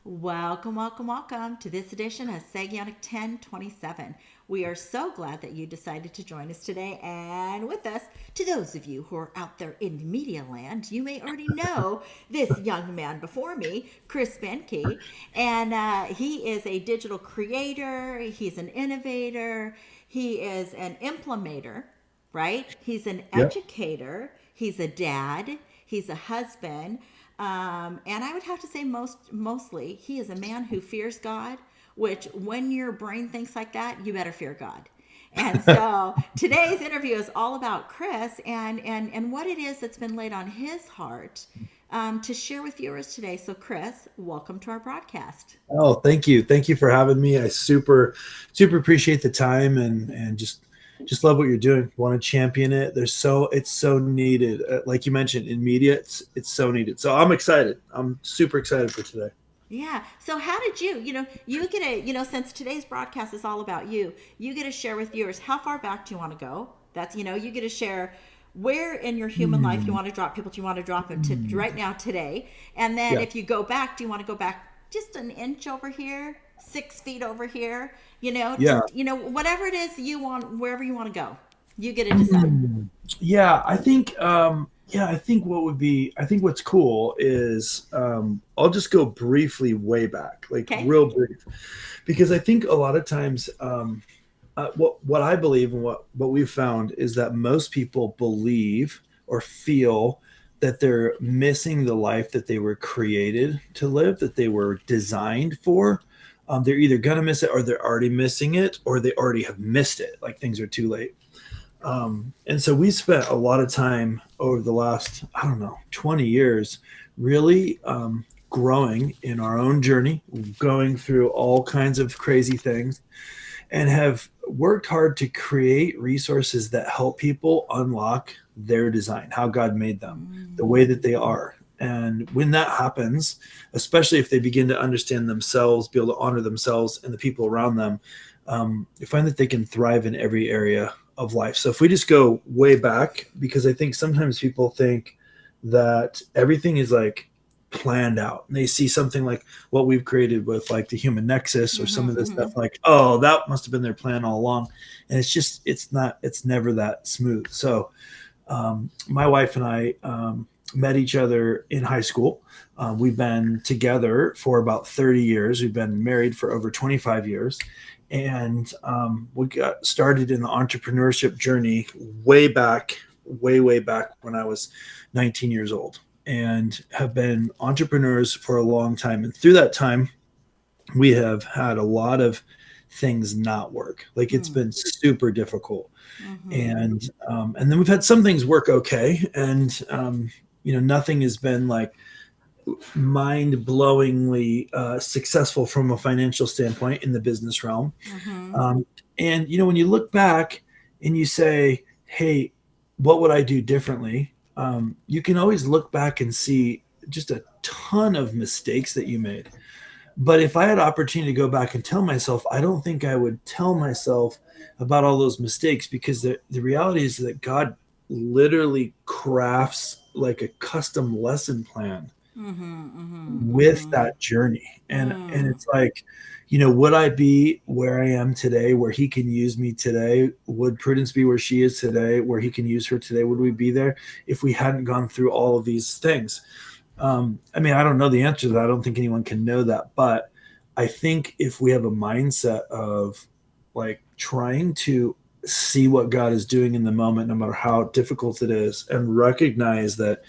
Welcome, welcome, welcome to this edition of Sagionic 1027. We are so glad that you decided to join us today and with us. To those of you who are out there in media land, you may already know this young man before me, Chris Behnke, and he is a digital creator, he's an innovator, he is an implementer, right? He's an Yep. educator, he's a dad, he's a husband, and I would have to say mostly he is a man who fears God. Which, when your brain thinks like that, you better fear God. And so today's interview is all about Chris and what it is that's been laid on his heart to share with viewers today. So, Chris, welcome to our broadcast. Oh, thank you. Thank you for having me. I super appreciate the time and just love what you're doing. Want to champion it. It's so needed. Like you mentioned in media, it's so needed. So I'm excited. I'm super excited for today. Yeah. So how did you get since today's broadcast is all about you, you get to share with viewers how far back do you want to go? That's, you get to share where in your human life you Hmm. want to drop people, do you want to drop them to right now today? And then Yeah. if you go back, do you want to go back just an inch over here, 6 feet over here, Yeah. whatever it is you want, wherever you want to go, you get to decide. Hmm. Yeah. I think what's cool is I'll just go briefly way back, like Okay. real brief, because I think a lot of times what I believe and what we've found is that most people believe or feel that they're missing the life that they were created to live, that they were designed for. They're either gonna miss it, or they're already missing it, or they already have missed it. Like things are too late. And so we spent a lot of time over the last, I don't know, 20 years really growing in our own journey, going through all kinds of crazy things, and have worked hard to create resources that help people unlock their design, how God made them, the way that they are. And when that happens, especially if they begin to understand themselves, be able to honor themselves and the people around them, you find that they can thrive in every area of life. So if we just go way back, because I think sometimes people think that everything is like planned out. And they see something like what we've created with like the Human Nexus or some of this stuff, like, oh, that must have been their plan all along. And it's not, it's never that smooth. So my wife and I met each other in high school. We've been together for about 30 years. We've been married for over 25 years. And we got started in the entrepreneurship journey way back when I was 19 years old, and have been entrepreneurs for a long time. And through that time, we have had a lot of things not work. Like it's been super difficult, Mm-hmm. and then we've had some things work okay, and nothing has been like mind-blowingly successful from a financial standpoint in the business realm. Mm-hmm. um, and when you look back and you say, hey, what would I do differently? You can always look back and see just a ton of mistakes that you made. But if I had opportunity to go back and tell myself, I don't think I would tell myself about all those mistakes, because the reality is that God literally crafts like a custom lesson plan Mm-hmm. Mm-hmm. with Mm-hmm. that journey. And Mm. it's like, would I be where I am today, where he can use me today? Would Prudence be where she is today, where he can use her today? Would we be there if we hadn't gone through all of these things? I mean, I don't know the answer to that. I don't think anyone can know that. But I think if we have a mindset of like trying to see what God is doing in the moment, no matter how difficult it is, and recognize that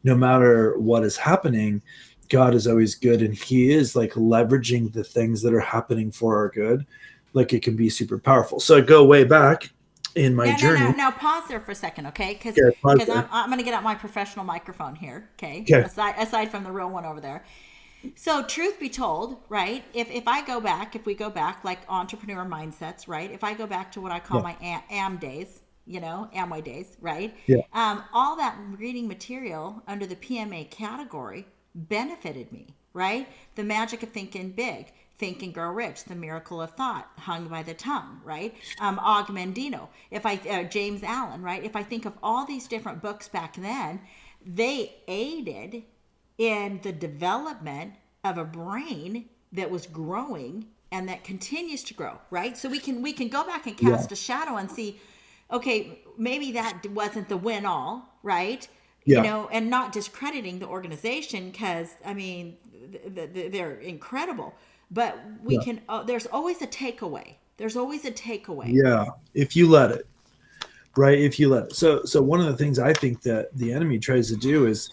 no matter what is happening, God is always good, and he is like leveraging the things that are happening for our good, like it can be super powerful. So I go way back in my No, no, no, journey. no. Pause there for a second, okay? Because Yeah, pause because I'm there. I'm gonna get out my professional microphone here, okay? Okay. Aside from the real one over there. So, truth be told, right? If I go back, if we go back, like entrepreneur mindsets, right? If I go back to what I call Yeah. my AM days, Amway days, right? Yeah. All that reading material under the PMA category benefited me, right? The magic of thinking big, Think and Grow Rich, The Miracle of Thought, Hung by the Tongue, right? Og Mandino, if I James Allen, right? If I think of all these different books back then, they aided in the development of a brain that was growing and that continues to grow, right? So we can go back and cast a shadow and see, okay, maybe that wasn't the win all, right? You Yeah. know, and not discrediting the organization, because I mean they're incredible, but we Yeah. can there's always a takeaway. There's always a takeaway. Yeah. If you let it, right? If you let it. So one of the things I think that the enemy tries to do is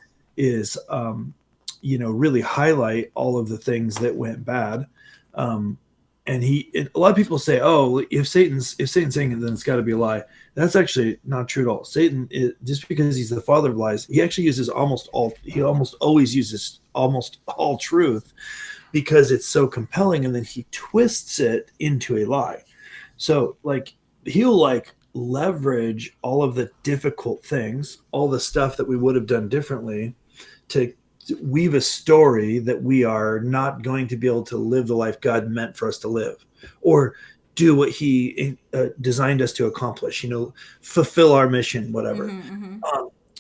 really highlight all of the things that went bad. And a lot of people say, oh, if Satan's saying it, then it's got to be a lie. That's actually not true at all. Satan just because he's the father of lies, he actually uses almost always uses almost all truth, because it's so compelling, and then he twists it into a lie. So like he'll leverage all of the difficult things, all the stuff that we would have done differently, to weave a story that we are not going to be able to live the life God meant for us to live, or do what he designed us to accomplish, fulfill our mission, whatever.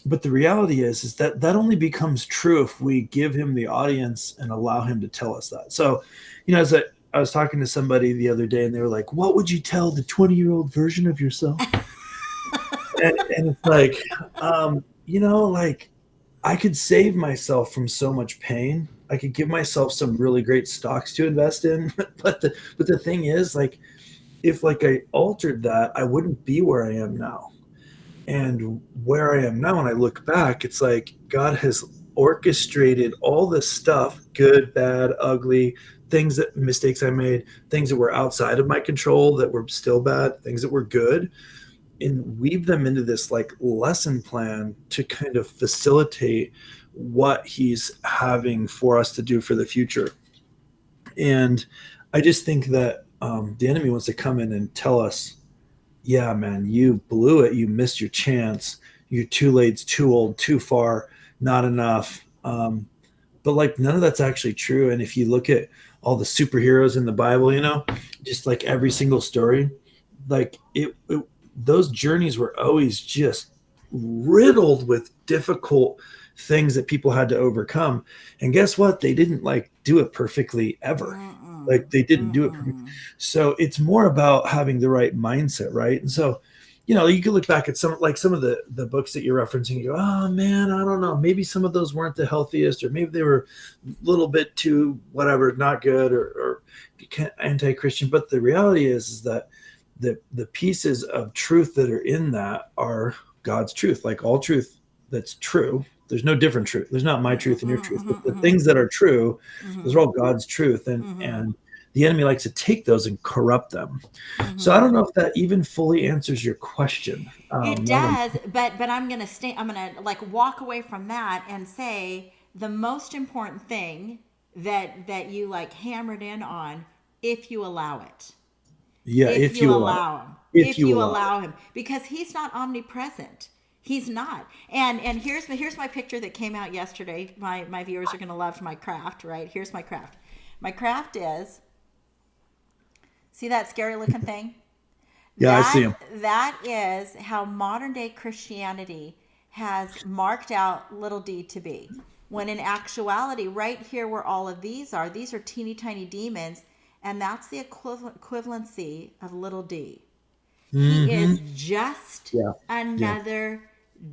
But the reality is that only becomes true if we give him the audience and allow him to tell us that. So, as I was talking to somebody the other day, and they were like, what would you tell the 20-year-old version of yourself? and it's like, I could save myself from so much pain. I could give myself some really great stocks to invest in. But the thing is, if I altered that, I wouldn't be where I am now. And where I am now, when I look back, it's like God has orchestrated all this stuff, good, bad, ugly, mistakes I made, things that were outside of my control that were still bad, things that were good, and weave them into this lesson plan to kind of facilitate what he's having for us to do for the future. And I just think that the enemy wants to come in and tell us, yeah, man, you blew it. You missed your chance. You're too late. It's too old, too far, not enough. But none of that's actually true. And if you look at all the superheroes in the Bible, just every single story, those journeys were always just riddled with difficult things that people had to overcome. And guess what? They didn't do it perfectly ever. They didn't do it perfectly. So it's more about having the right mindset, right? And so, you can look back at some of the books that you're referencing and go, oh man, I don't know. Maybe some of those weren't the healthiest, or maybe they were a little bit too whatever, not good, or anti-Christian. But the reality is that the pieces of truth that are in that are God's truth, all truth that's true. There's no different truth. There's not my truth and your truth. But the things that are true, those are all God's truth. And the enemy likes to take those and corrupt them. So I don't know if that even fully answers your question. It does, but I'm gonna walk away from that and say the most important thing that you hammered in on, if you allow it. Yeah, if you allow him. If you allow him, because he's not omnipresent. He's not. And here's my picture that came out yesterday. My viewers are going to love my craft, right? Here's my craft. My craft is, see that scary looking thing? Yeah, I see him. That is how modern day Christianity has marked out little d to be. When in actuality, right here where all of these are teeny tiny demons, and that's the equivalency of little d. He is just another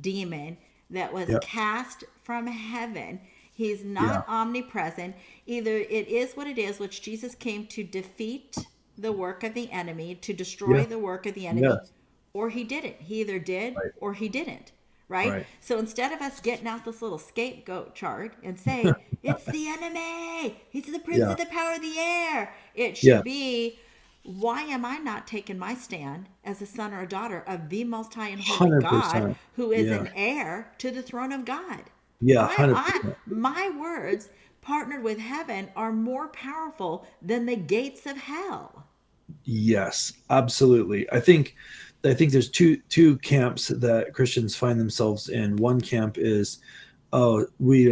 demon that was cast from heaven. He's not omnipresent. Either it is what it is, which Jesus came to defeat the work of the enemy, to destroy the work of the enemy, or he didn't. He either did or he didn't. Right? So instead of us getting out this little scapegoat chart and say, it's the enemy, he's the prince of the power of the air, it should be, why am I not taking my stand as a son or a daughter of the Most High and Holy 100%. God, who is an heir to the throne of God? Yeah, 100%. My words, partnered with heaven, are more powerful than the gates of hell. Yes, absolutely. I think there's two camps that Christians find themselves in. One camp is, oh, we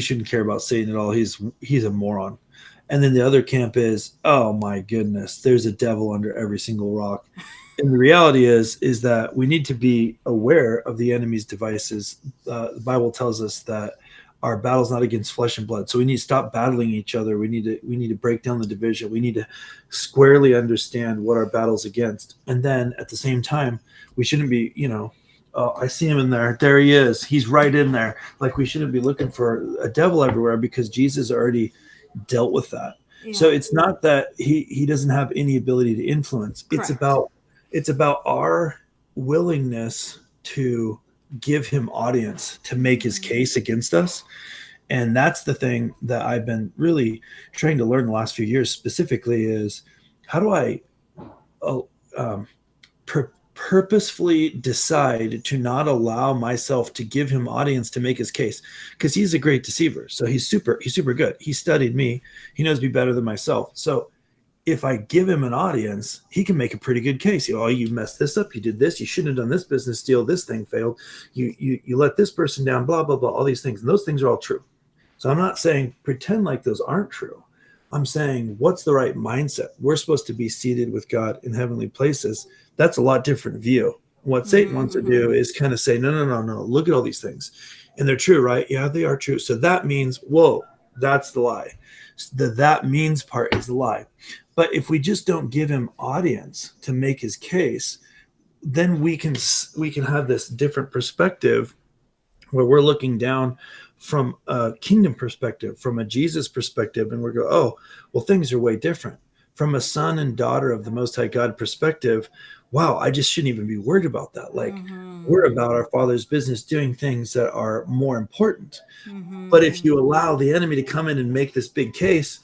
shouldn't care about Satan at all. He's a moron. And then the other camp is, oh my goodness, there's a devil under every single rock. And the reality is that we need to be aware of the enemy's devices. The Bible tells us that our battle's not against flesh and blood. So we need to stop battling each other. We need to break down the division. We need to squarely understand what our battle's against. And then at the same time, we shouldn't be, oh, I see him in there. There he is. He's right in there. Like, we shouldn't be looking for a devil everywhere, because Jesus already dealt with that. Yeah. So it's not that he doesn't have any ability to influence. Correct. It's about our willingness to give him audience to make his case against us. And that's the thing that I've been really trying to learn the last few years specifically, is how do I purposefully decide to not allow myself to give him audience to make his case, because he's a great deceiver. So he's super good. He studied me. He knows me better than myself. So if I give him an audience, he can make a pretty good case. Oh, you messed this up. You did this. You shouldn't have done this business deal. This thing failed. You let this person down, blah, blah, blah, all these things. And those things are all true. So I'm not saying pretend like those aren't true. I'm saying, what's the right mindset? We're supposed to be seated with God in heavenly places. That's a lot different view. What Satan wants to do is kind of say, no, look at all these things. And they're true, right? Yeah, they are true. So that means, whoa, that's the lie. That means part is the lie. But if we just don't give him audience to make his case, then we can have this different perspective where we're looking down from a kingdom perspective, from a Jesus perspective, and we go, oh, well, things are way different. From a son and daughter of the Most High God perspective, wow, I just shouldn't even be worried about that. Like, we're about our Father's business, doing things that are more important. But if you allow the enemy to come in and make this big case,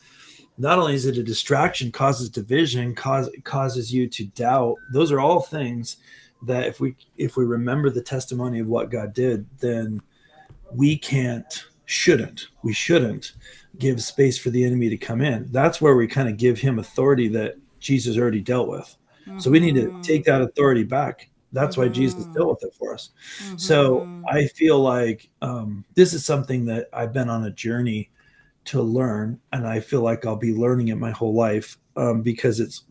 not only is it a distraction, causes division, causes you to doubt. Those are all things that if we remember the testimony of what God did, then we shouldn't give space for the enemy to come in. That's where we kind of give him authority that Jesus already dealt with. So we need to take that authority back. That's why Jesus dealt with it for us. So I feel like this is something that I've been on a journey to learn, and I feel like I'll be learning it my whole life, because it's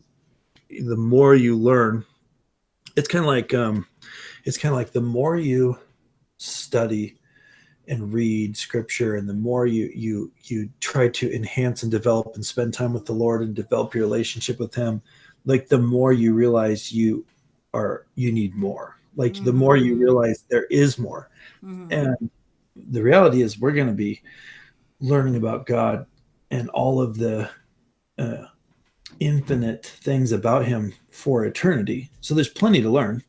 the more you learn, it's kind of like the more you study and read scripture, and the more you try to enhance and develop and spend time with the Lord and develop your relationship with him, like the more you realize you need more. Like the more you realize there is more. And the reality is we're going to be learning about God and all of the infinite things about him for eternity. So there's plenty to learn.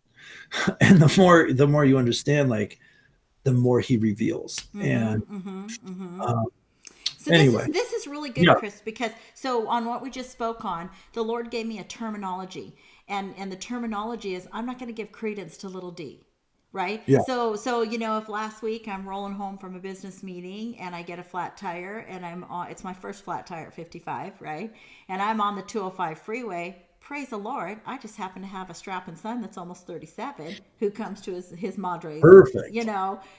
And the more you understand, like, the more he reveals. So anyway, this is really good, Chris, because so on what we just spoke on, the Lord gave me a terminology, and the terminology is, I'm not going to give credence to little d. Right? Yeah. So if last week I'm rolling home from a business meeting and I get a flat tire, and it's my first flat tire at 55, right? And I'm on the 205 freeway. Praise the Lord. I just happen to have a strapping son that's almost 37 who comes to his madre's, perfect.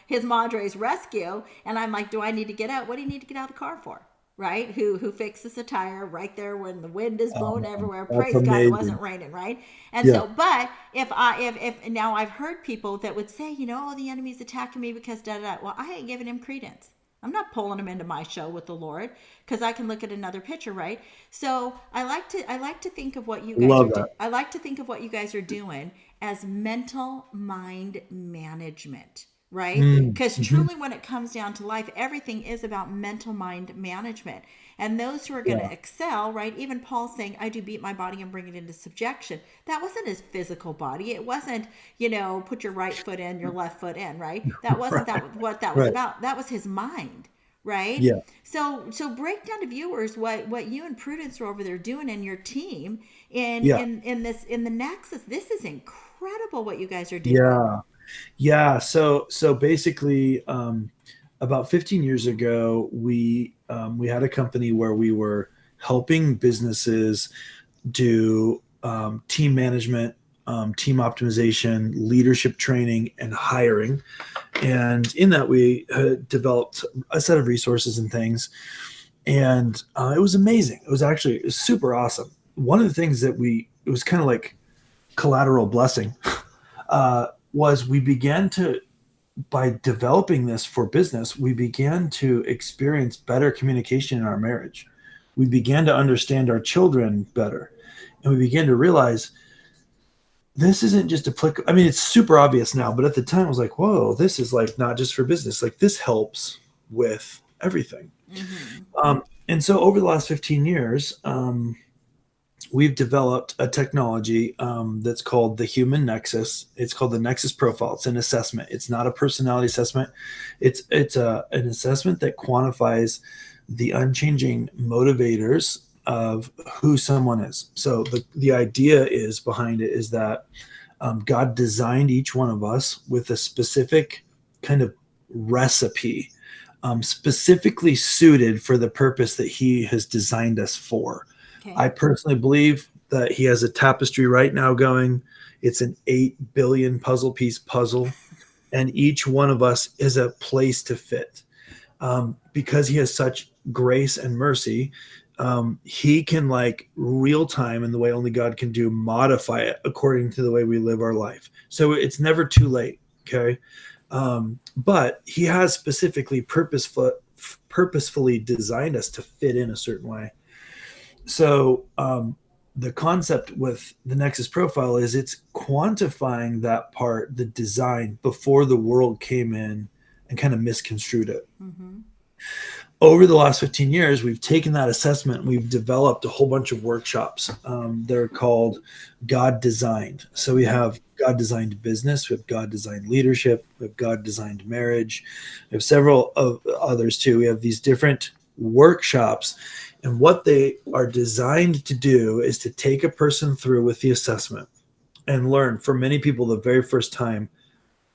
His madre's rescue. And I'm like, do I need to get out? What do you need to get out of the car for? Right? Who fixes the tire right there when the wind is blowing everywhere. Praise God, it wasn't raining, right? And so, but if now I've heard people that would say, oh, the enemy's attacking me because da da da. Well, I ain't giving him credence. I'm not pulling him into my show with the Lord, because I can look at another picture, right? So I like to think of what you guys are doing. I like to think of what you guys are doing as mental mind management. Right? Because truly, when it comes down to life, everything is about mental mind management. And those who are going to excel, right? Even Paul saying, I do beat my body and bring it into subjection. That wasn't his physical body. It wasn't, put your right foot in, your left foot in, right? That wasn't what that was about. That was his mind, right? Yeah. So break down to viewers what you and Prudence are over there doing in your team in the Nexus. This is incredible what you guys are doing. Yeah. So basically, about 15 years ago, we had a company where we were helping businesses do team management, team optimization, leadership training, and hiring. And in that, we developed a set of resources and things. And it was amazing. It was super awesome. One of the things that it was kind of like collateral blessing, was we began to by developing this for business, we began to experience better communication in our marriage. We began to understand our children better. And we began to realize this isn't just applicable. I mean, it's super obvious now, but at the time I was like, whoa, this is like not just for business. Like this helps with everything. And so over the last 15 years, we've developed a technology that's called the Human Nexus. It's called the NEXUS Profile. It's an assessment. It's not a personality assessment. It's an assessment that quantifies the unchanging motivators of who someone is. So the idea is behind it is that God designed each one of us with a specific kind of recipe, specifically suited for the purpose that he has designed us for. Okay. I personally believe that he has a tapestry right now going. It's an 8 billion puzzle piece puzzle, and each one of us is a place to fit. Because he has such grace and mercy, he can, like real time, in the way only God can do, modify it according to the way we live our life. So it's never too late. Okay. But he has specifically purposefully designed us to fit in a certain way. So the concept with the NEXUS Profile is it's quantifying that part, the design, before the world came in and kind of misconstrued it. Over the last 15 years, we've taken that assessment and we've developed a whole bunch of workshops. They're called God Designed. So we have God Designed Business, we have God Designed Leadership, we have God Designed Marriage. We have several of others too. We have these different workshops, and what they are designed to do is to take a person through with the assessment and learn, for many people, the very first time,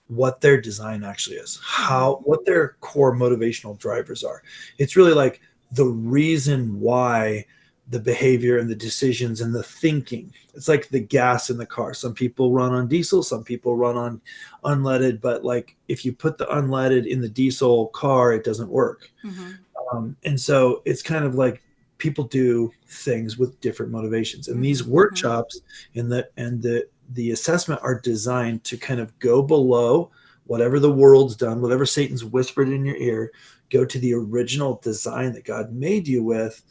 what their design actually is, what their core motivational drivers are. It's really like the reason why the behavior and the decisions and the thinking. It's like the gas in the car. Some people run on diesel, some people run on unleaded, but like if you put the unleaded in the diesel car, it doesn't work. And so it's kind of like people do things with different motivations. And these workshops and the assessment are designed to kind of go below whatever the world's done, whatever Satan's whispered in your ear, go to the original design that God made you with,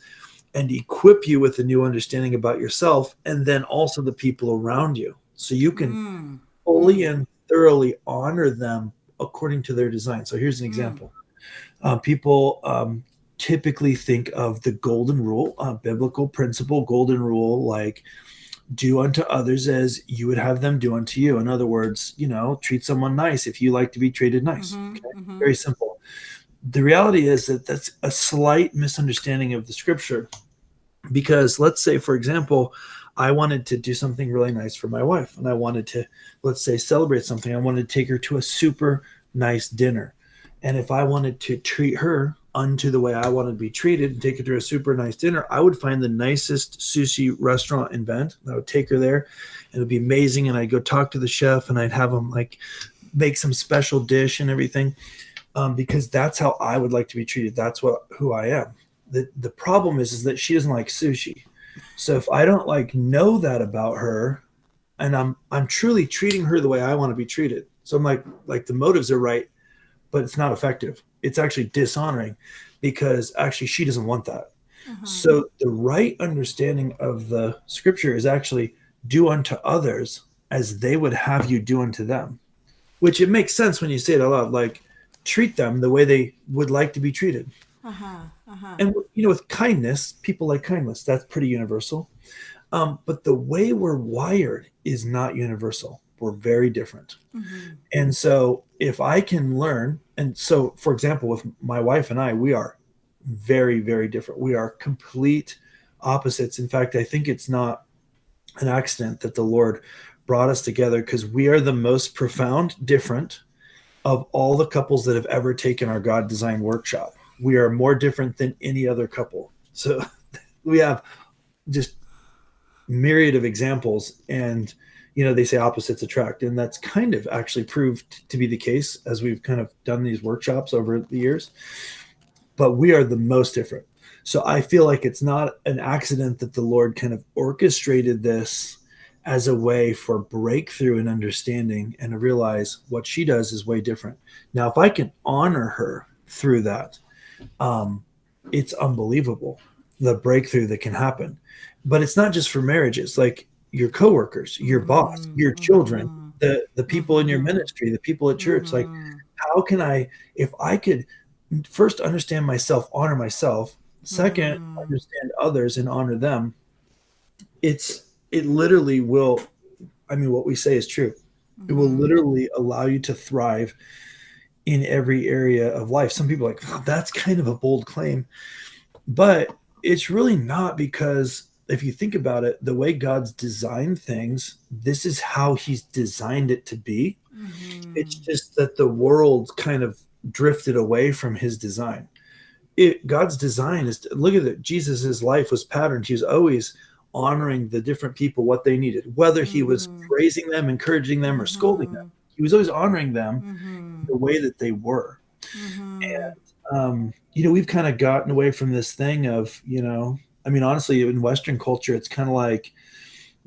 and equip you with a new understanding about yourself, and then also the people around you. So you can fully and thoroughly honor them according to their design. So here's an example. People typically think of the golden rule, biblical principle, golden rule, like do unto others as you would have them do unto you. In other words, treat someone nice if you like to be treated nice. Very simple. The reality is that that's a slight misunderstanding of the scripture, because let's say, for example, I wanted to do something really nice for my wife, and I wanted to, let's say, celebrate something. I wanted to take her to a super nice dinner. And if I wanted to treat her unto the way I wanted to be treated and take her to a super nice dinner, I would find the nicest sushi restaurant in Bend. I would take her there, and it would be amazing. And I'd go talk to the chef, and I'd have him like make some special dish and everything, because that's how I would like to be treated. That's who I am. The problem is that she doesn't like sushi. So if I don't know that about her, and I'm truly treating her the way I want to be treated, so I'm like the motives are right, but it's not effective. It's actually dishonoring, because actually she doesn't want that. So the right understanding of the scripture is actually do unto others as they would have you do unto them, which it makes sense when you say it out loud, like treat them the way they would like to be treated. And with kindness, people like kindness. That's pretty universal. But the way we're wired is not universal. We're very different. And so if I can learn, and so, for example, with my wife and I, we are very, very different. We are complete opposites. In fact, I think it's not an accident that the Lord brought us together, because we are the most profound different of all the couples that have ever taken our God Design workshop. We are more different than any other couple. So we have just myriad of examples, and they say opposites attract, and that's kind of actually proved to be the case as we've kind of done these workshops over the years. But we are the most different. So I feel like it's not an accident that the Lord kind of orchestrated this as a way for breakthrough and understanding, and to realize what she does is way different. Now, if I can honor her through that, um, it's unbelievable the breakthrough that can happen. But it's not just for marriages, like your coworkers, your boss, Mm-hmm. your children, Mm-hmm. the people in your Mm-hmm. ministry, the people at church. Like, Mm-hmm. how can I, if I could first understand myself, honor myself, second, Mm-hmm. understand others and honor them, it literally will, I mean, what we say is true. It will Mm-hmm. literally allow you to thrive in every area of life. Some people are like, oh, that's kind of a bold claim, but it's really not, because if you think about it, the way God's designed things, this is how he's designed it to be. It's Mm-hmm. just that the world kind of drifted away from his design. God's design is to, look at it. Jesus's life was patterned. He was always honoring the different people, what they needed, whether he was Mm-hmm. praising them, encouraging them, or scolding them. Mm-hmm. He was always honoring them Mm-hmm. the way that they were. Mm-hmm. We've kind of gotten away from this thing of, I mean, honestly, in Western culture, it's kind of like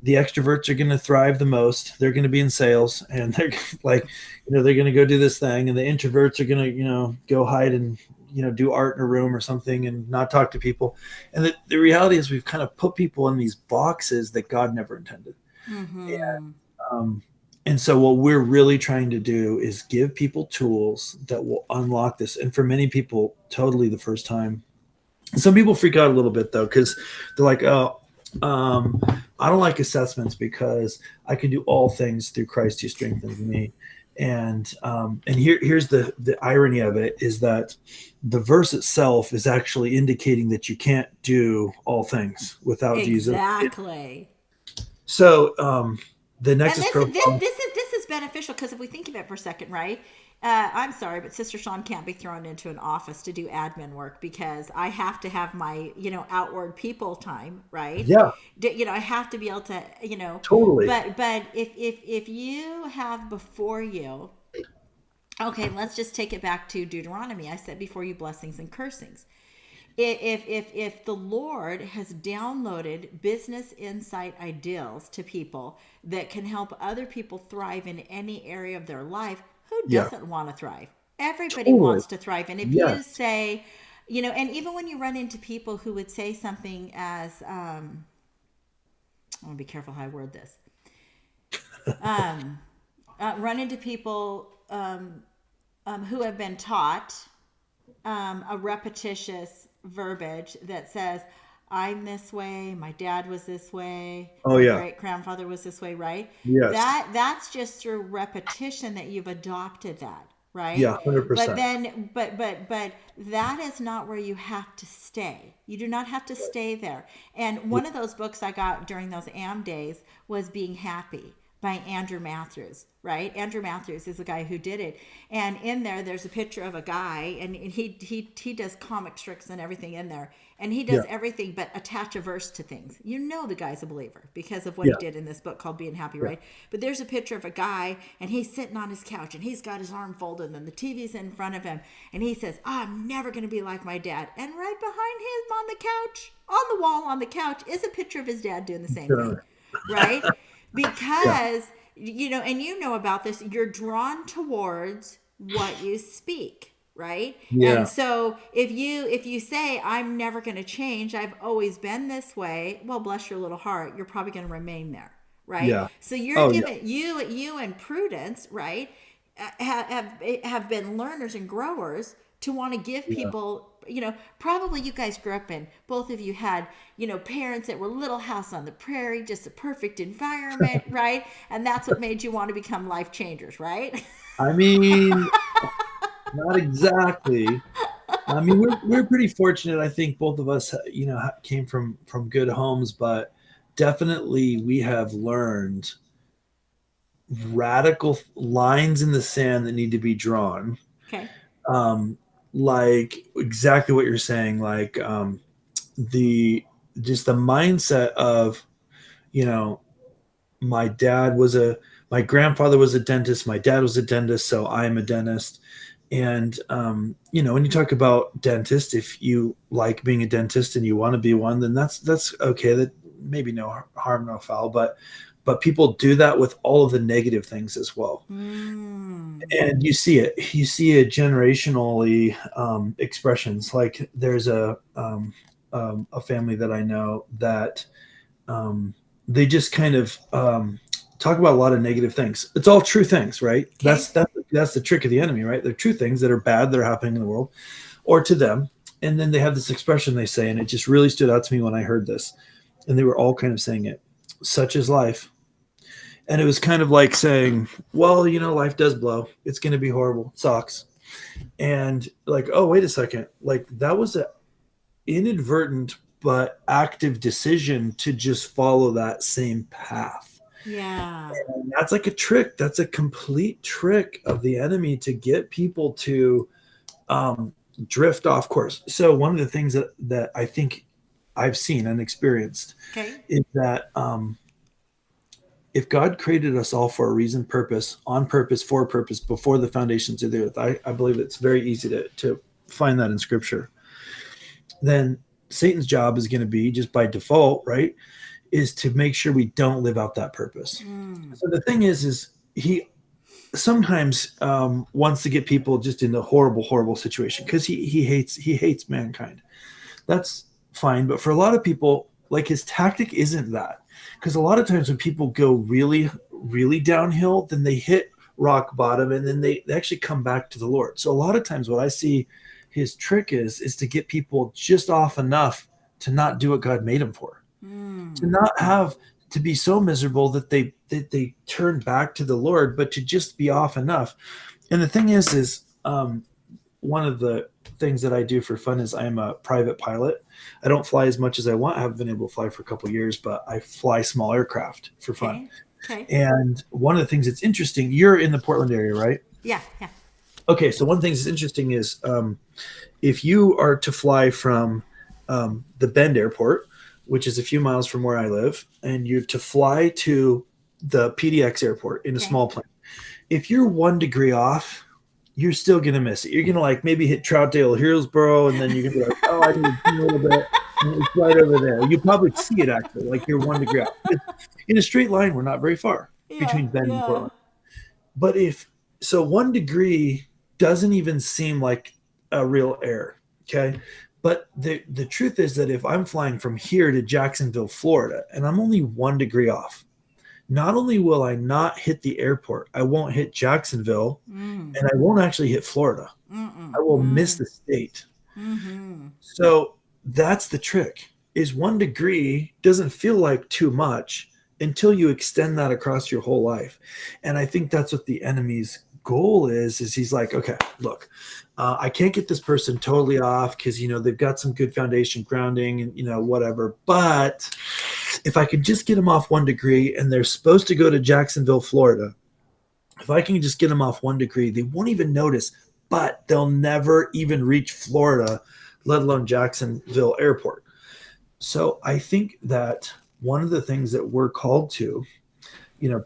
the extroverts are going to thrive the most. They're going to be in sales, and they're like, they're going to go do this thing, and the introverts are going to, go hide and, do art in a room or something and not talk to people. And the reality is we've kind of put people in these boxes that God never intended. Mm-hmm. Um, and so what we're really trying to do is give people tools that will unlock this. And for many people, totally the first time. Some people freak out a little bit though, because they're like, oh, I don't like assessments because I can do all things through Christ who strengthens me. And here's the irony of it is that the verse itself is actually indicating that you can't do all things without Jesus. Exactly. So the And Nexus profile. this is beneficial because if we think of it for a second, right? I'm sorry, but Sister Shawn can't be thrown into an office to do admin work because I have to have my outward people time, right? Yeah, I have to be able to totally. but if you have before you, okay, let's just take it back to Deuteronomy. I said before you blessings and cursings. If the Lord has downloaded business insight ideals to people that can help other people thrive in any area of their life, who Yeah, doesn't want to thrive? Everybody totally. wants to thrive. And if you Yes. say, and even when you run into people who would say something as, I want to be careful how I word this. Run into people who have been taught a repetitious verbiage that says, I'm this way, my dad was this way, Oh my yeah. great grandfather was this way, right? Yes. That's just through repetition that you've adopted that, right? Yeah, 100%. But then but that is not where you have to stay. You do not have to stay there. And one of those books I got during those AM days was Being Happy by Andrew Matthews, right? Andrew Matthews is the guy who did it. And in there, there's a picture of a guy, and he does comic strips and everything in there. And he does Yeah. everything but attach a verse to things. You know the guy's a believer because of what he Yeah. did in this book called Being Happy, Yeah. right? But there's a picture of a guy, and he's sitting on his couch, and he's got his arm folded, and the TV's in front of him, and he says, I'm never going to be like my dad. And right behind him on the couch, on the wall on the couch, is a picture of his dad doing the same thing, Sure. right? Yeah. Because and about this, you're drawn towards what you speak, right? And Yeah. so if you say I'm never going to change, I've always been this way, well, bless your little heart, you're probably going to remain there, right? Yeah. So you're Oh yeah. giving you and Prudence, right, have been learners and growers to want to give Yeah. people, probably you guys grew up in, both of you had, parents that were Little House on the Prairie, just a perfect environment, right? And that's what made you want to become life changers, right? I mean, not exactly. I mean, we're pretty fortunate. I think both of us, came from good homes, but definitely we have learned radical lines in the sand that need to be drawn. Okay. Um, like exactly what you're saying, like the just the mindset of, you know, my dad was a my grandfather was a dentist, my dad was a dentist, so I'm a dentist. And when you talk about dentist, if you like being a dentist and you want to be one, then that's okay. That maybe no harm, no foul. But but people do that with all of the negative things as well. And you see it generationally, expressions. Like there's a family that I know that they just kind of talk about a lot of negative things. It's all true things, right? Okay. That's the trick of the enemy, right? They're true things that are bad that are happening in the world or to them. And then they have this expression they say, and it just really stood out to me when I heard this. And they were all kind of saying it, such is life. And it was kind of like saying, well, life does blow. It's going to be horrible. It sucks. And like, oh, wait a second. Like that was a inadvertent but active decision to just follow that same path. Yeah. And that's like a trick. That's a complete trick of the enemy to get people to drift off course. So one of the things that I think I've seen and experienced is that if God created us all for a reason, purpose, on purpose, for a purpose, before the foundations of the earth, I believe it's very easy to find that in Scripture. Then Satan's job is going to be, just by default, right, is to make sure we don't live out that purpose. So the thing is he sometimes wants to get people just in a horrible, horrible situation because he hates mankind. That's fine. But for a lot of people, like his tactic isn't that. Because a lot of times when people go really, really downhill, then they hit rock bottom and then they actually come back to the Lord. So a lot of times what I see his trick is to get people just off enough to not do what God made them for, to not have to be so miserable that they turn back to the Lord, but to just be off enough. And the thing is one of the things that I do for fun is I'm a private pilot. I don't fly as much as I want. I haven't been able to fly for a couple of years, but I fly small aircraft for fun. Okay. And one of the things that's interesting, you're in the Portland area, right? Yeah. Okay, so one thing that's interesting is if you are to fly from the Bend Airport, which is a few miles from where I live, and you're to fly to the PDX Airport in a small plane, if you're 1 degree off, you're still going to miss it. You're going to like maybe hit Troutdale, Hillsboro, and then you're going to be like, oh, I need to do a little bit. And it's right over there. You probably see it actually, like you're 1 degree off. In a straight line, we're not very far between Bend and Portland. But 1 degree doesn't even seem like a real error, okay? But the truth is that if I'm flying from here to Jacksonville, Florida, and I'm only 1 degree off, not only will I not hit the airport, I won't hit Jacksonville, and I won't actually hit Florida. I will miss the state. So that's the trick, is 1 degree doesn't feel like too much until you extend that across your whole life. And I think that's what the enemy's goal is he's like, okay, look, I can't get this person totally off because, they've got some good foundation grounding and, whatever. But if I could just get them off 1 degree and they're supposed to go to Jacksonville, Florida, if I can just get them off 1 degree, they won't even notice, but they'll never even reach Florida, let alone Jacksonville Airport. So I think that one of the things that we're called to,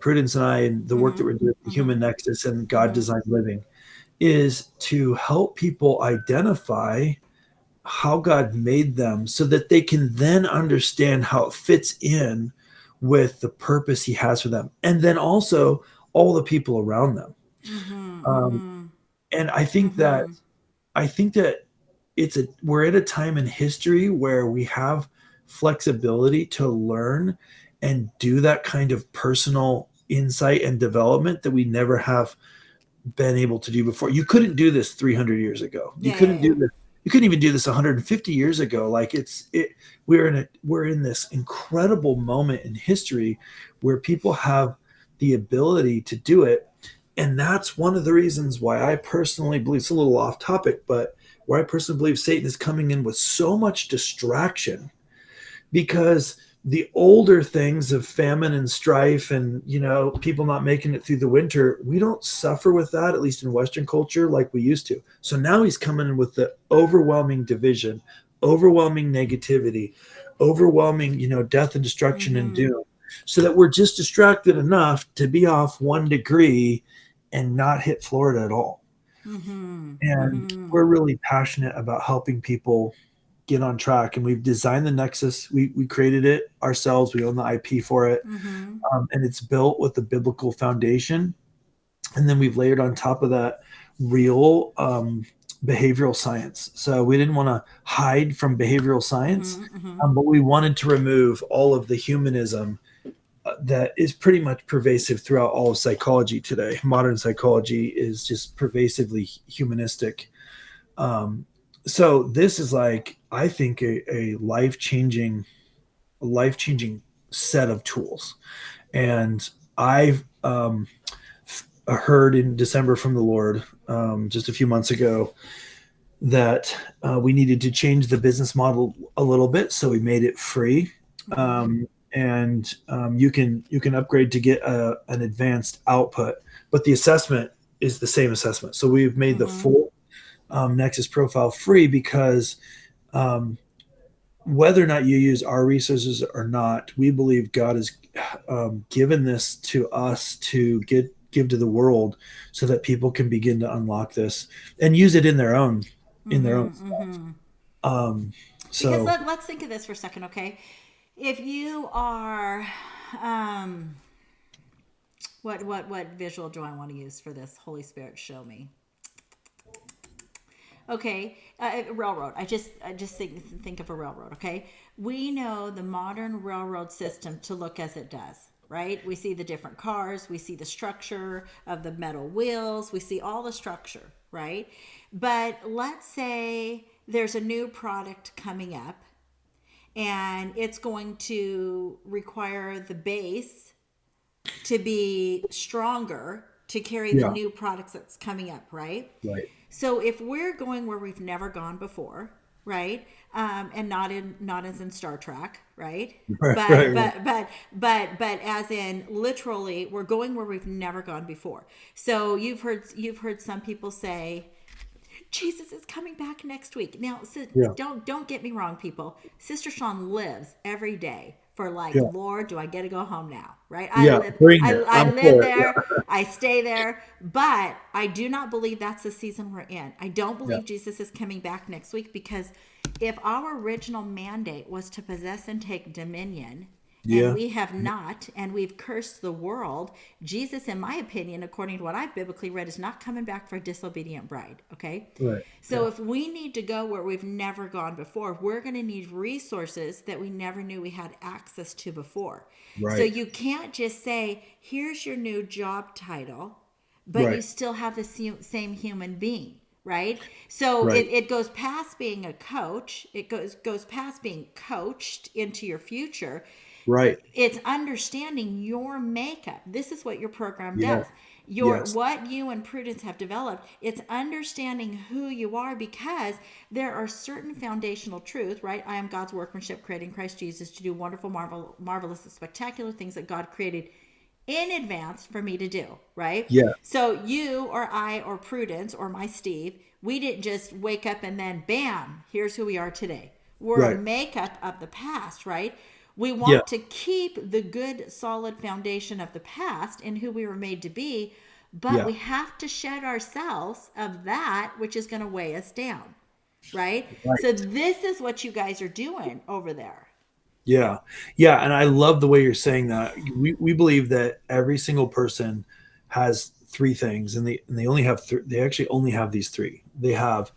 Prudence and I, and the work that we're doing, Human Nexus and God Designed Living, is to help people identify how God made them so that they can then understand how it fits in with the purpose he has for them. And then also all the people around them. And I think that we're at a time in history where we have flexibility to learn and do that kind of personal insight and development that we never have been able to do before. You couldn't do this 300 years ago. You couldn't do this. You couldn't even do this 150 years ago. Like we're in this incredible moment in history where people have the ability to do it. And that's one of the reasons why I personally believe, it's a little off topic, but where I personally believe Satan is coming in with so much distraction, because the older things of famine and strife and, people not making it through the winter, we don't suffer with that, at least in Western culture, like we used to. So now he's coming in with the overwhelming division, overwhelming negativity, overwhelming, death and destruction and doom, so that we're just distracted enough to be off 1 degree and not hit Florida at all. And we're really passionate about helping people get on track. And we've designed the Nexus. We created it ourselves. We own the IP for it. Mm-hmm. And it's built with the biblical foundation. And then we've layered on top of that real behavioral science. So we didn't want to hide from behavioral science, Mm-hmm. but we wanted to remove all of the humanism that is pretty much pervasive throughout all of psychology today. Modern psychology is just pervasively humanistic. So this is like, I think, a life-changing set of tools. And I've heard in December from the Lord, just a few months ago, that we needed to change the business model a little bit. So we made it free. And you can upgrade to get an advanced output, but the assessment is the same assessment. So we've made the full NEXUS Profile free because whether or not you use our resources or not, we believe God has given this to us to give to the world so that people can begin to unlock this and use it in their own stuff. So Because let's think of this for a second, okay? If you are, what visual do I want to use for this? Holy Spirit, show me. Okay, railroad. I just think of a railroad. Okay, we know the modern railroad system to look as it does, right? We see the different cars, we see the structure of the metal wheels, we see all the structure, right? But let's say there's a new product coming up, and it's going to require the base to be stronger to carry the new products that's coming up, right? Right. So if we're going where we've never gone before, right? And not as in Star Trek, right? But as in literally, we're going where we've never gone before. So you've heard some people say, Jesus is coming back next week. Now, don't get me wrong, people. Sister Shawn lives every day for Lord, do I get to go home now? Right? I live there. I stay there. But I do not believe that's the season we're in. I don't believe Jesus is coming back next week, because if our original mandate was to possess and take dominion, and we have not, and we've cursed the world, Jesus, in my opinion, according to what I've biblically read, is not coming back for a disobedient bride. Okay? Right. So if we need to go where we've never gone before, we're going to need resources that we never knew we had access to before. Right. So you can't just say, here's your new job title, but you still have the same human being. Right? So it goes past being a coach. It goes past being coached into your future. Right. It's understanding your makeup. This is what your program does. What you and Prudence have developed, it's understanding who you are, because there are certain foundational truths, right? I am God's workmanship, created in Christ Jesus to do wonderful, marvelous, and spectacular things that God created in advance for me to do, right? Yeah. So you or I or Prudence or my Steve, we didn't just wake up and then bam, here's who we are today. We're a makeup of the past, right? We want to keep the good, solid foundation of the past and who we were made to be, but we have to shed ourselves of that which is going to weigh us down, right? So this is what you guys are doing over there. Yeah. Yeah. And I love the way you're saying that. We believe that every single person has three things, and they only have they actually only have these three. They have